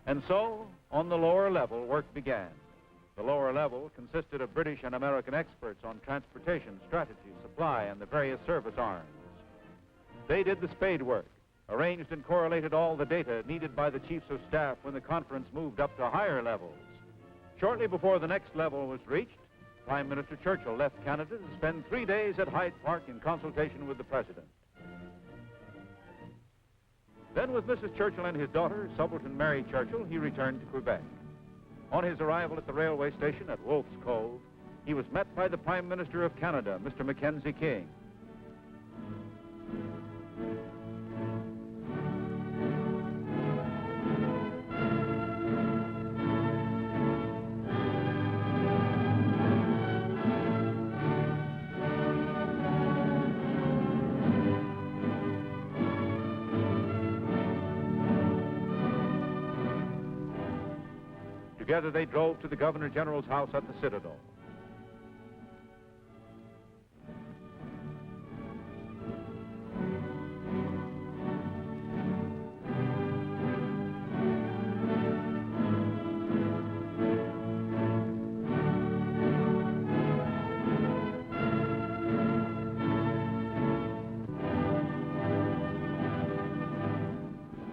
And so, on the lower level, work began. The lower level consisted of British and American experts on transportation, strategy, supply, and the various service arms. They did the spade work, arranged and correlated all the data needed by the chiefs of staff when the conference moved up to higher levels. Shortly before the next level was reached, Prime Minister Churchill left Canada to spend 3 days at Hyde Park in consultation with the President. Then, with Mrs. Churchill and his daughter, Subaltern Mary Churchill, he returned to Quebec. On his arrival at the railway station at Wolfe's Cove, he was met by the Prime Minister of Canada, Mr. Mackenzie King. Together they drove to the Governor General's house at the Citadel.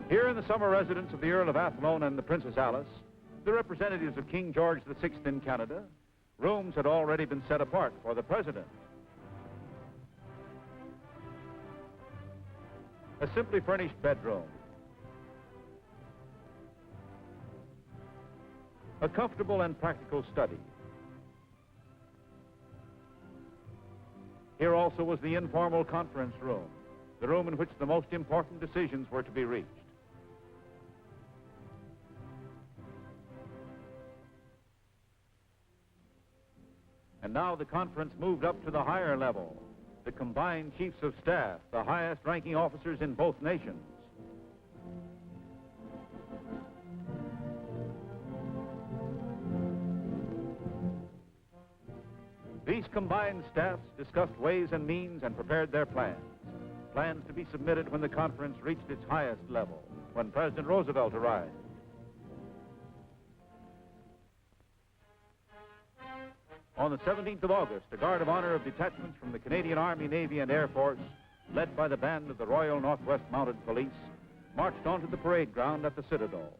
Here in the summer residence of the Earl of Athlone and the Princess Alice, the representatives of King George VI in Canada, rooms had already been set apart for the President. A simply furnished bedroom, a comfortable and practical study. Here also was the informal conference room, the room in which the most important decisions were to be reached. And now the conference moved up to the higher level, the combined chiefs of staff, the highest ranking officers in both nations. These combined staffs discussed ways and means and prepared their plans. Plans to be submitted when the conference reached its highest level, when President Roosevelt arrived. On the 17th of August, a guard of honor of detachments from the Canadian Army, Navy, and Air Force, led by the band of the Royal Northwest Mounted Police, marched onto the parade ground at the Citadel.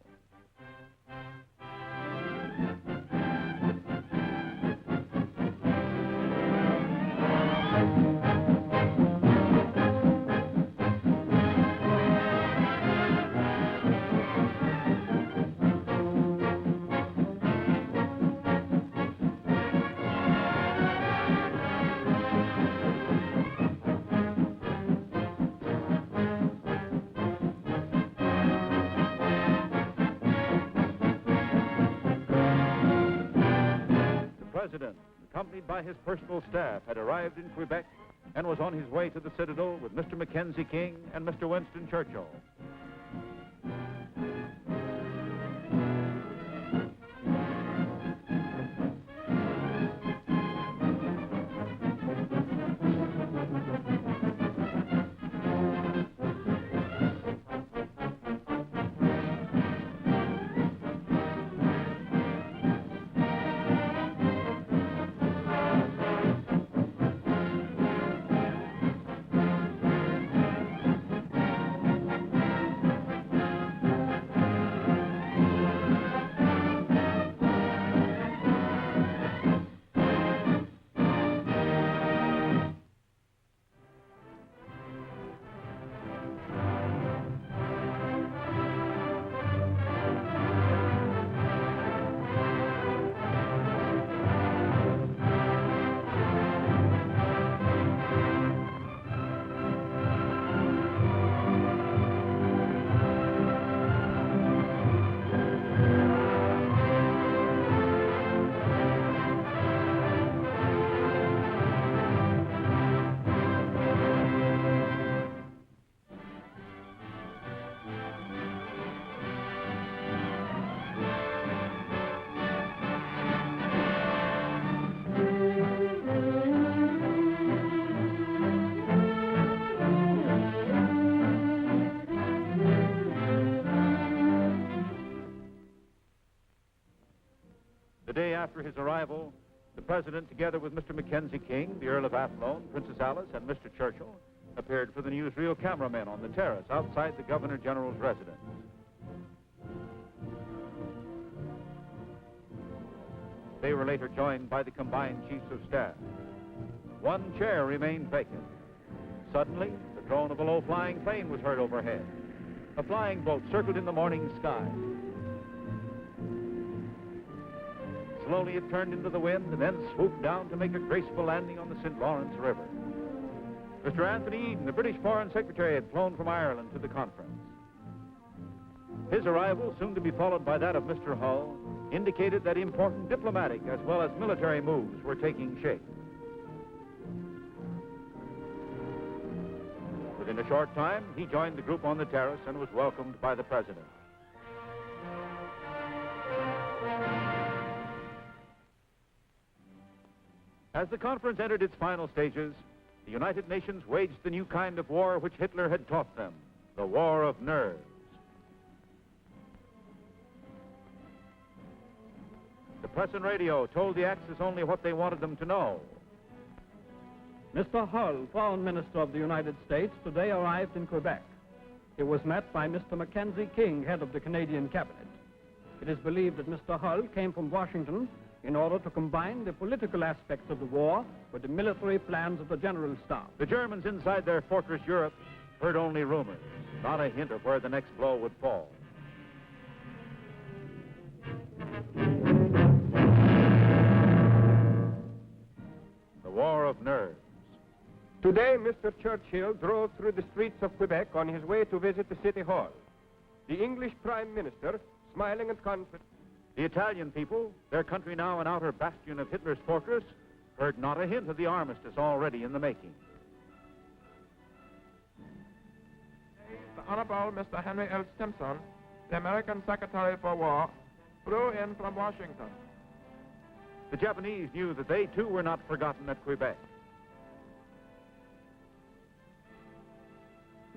The President, accompanied by his personal staff, had arrived in Quebec and was on his way to the Citadel with Mr. Mackenzie King and Mr. Winston Churchill. The day after his arrival, the President, together with Mr. Mackenzie King, the Earl of Athlone, Princess Alice, and Mr. Churchill, appeared for the newsreel cameramen on the terrace outside the Governor General's residence. They were later joined by the combined chiefs of staff. One chair remained vacant. Suddenly, the drone of a low-flying plane was heard overhead. A flying boat circled in the morning sky. Slowly it turned into the wind and then swooped down to make a graceful landing on the St. Lawrence River. Mr. Anthony Eden, the British Foreign Secretary, had flown from Ireland to the conference. His arrival, soon to be followed by that of Mr. Hull, indicated that important diplomatic as well as military moves were taking shape. Within a short time, he joined the group on the terrace and was welcomed by the President. As the conference entered its final stages, the United Nations waged the new kind of war which Hitler had taught them, the war of nerves. The press and radio told the Axis only what they wanted them to know. Mr. Hull, Foreign Minister of the United States, today arrived in Quebec. He was met by Mr. Mackenzie King, head of the Canadian Cabinet. It is believed that Mr. Hull came from Washington in order to combine the political aspects of the war with the military plans of the General Staff. The Germans inside their fortress Europe heard only rumors, not a hint of where the next blow would fall. The war of nerves. Today, Mr. Churchill drove through the streets of Quebec on his way to visit the City Hall. The English Prime Minister, smiling and confident. The Italian people, their country now an outer bastion of Hitler's fortress, heard not a hint of the armistice already in the making. The Honorable Mr. Henry L. Stimson, the American Secretary for War, flew in from Washington. The Japanese knew that they too were not forgotten at Quebec.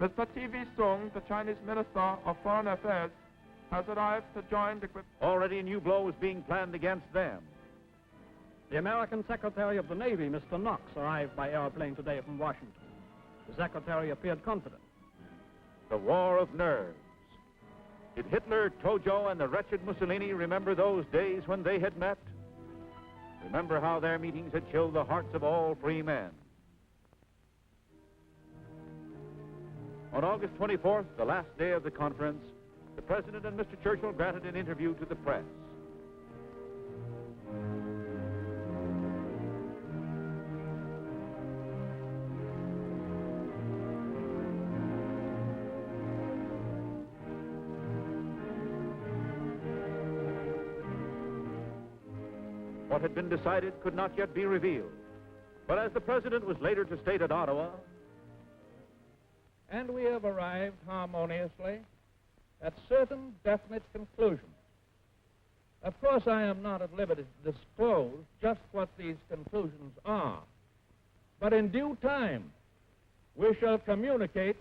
Mr. T.V. Sung, the Chinese Minister of Foreign Affairs, has arrived to join the... Already a new blow was being planned against them. The American Secretary of the Navy, Mr. Knox, arrived by airplane today from Washington. The Secretary appeared confident. The war of nerves. Did Hitler, Tojo, and the wretched Mussolini remember those days when they had met? Remember how their meetings had chilled the hearts of all free men. On August 24th, the last day of the conference, the President and Mr. Churchill granted an interview to the press. What had been decided could not yet be revealed. But as the President was later to state at Ottawa, and we have arrived harmoniously at certain definite conclusions. Of course, I am not at liberty to disclose just what these conclusions are, but in due time, we shall communicate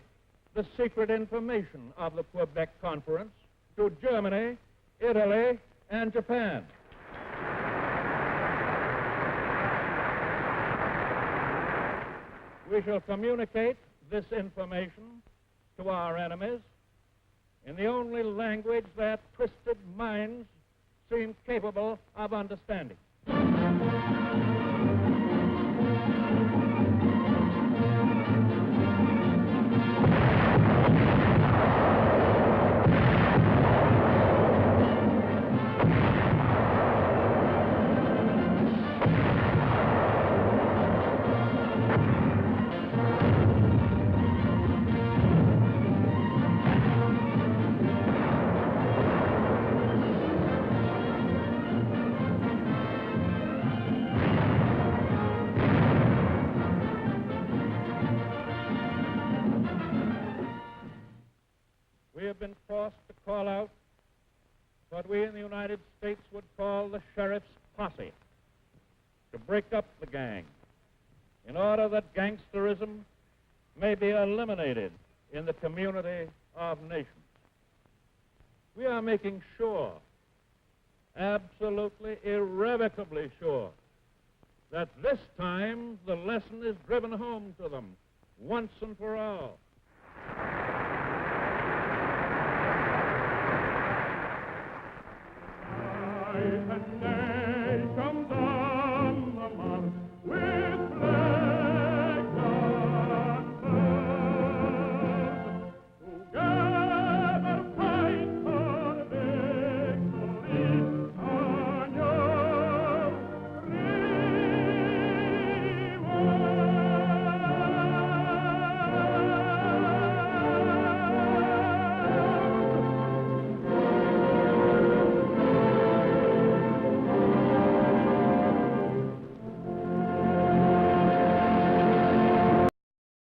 the secret information of the Quebec Conference to Germany, Italy, and Japan. We shall communicate this information to our enemies in the only language that twisted minds seem capable of understanding. We have been forced to call out what we in the United States would call the sheriff's posse, to break up the gang, in order that gangsterism may be eliminated in the community of nations. We are making sure absolutely, irrevocably sure that this time the lesson is driven home to them once and for all.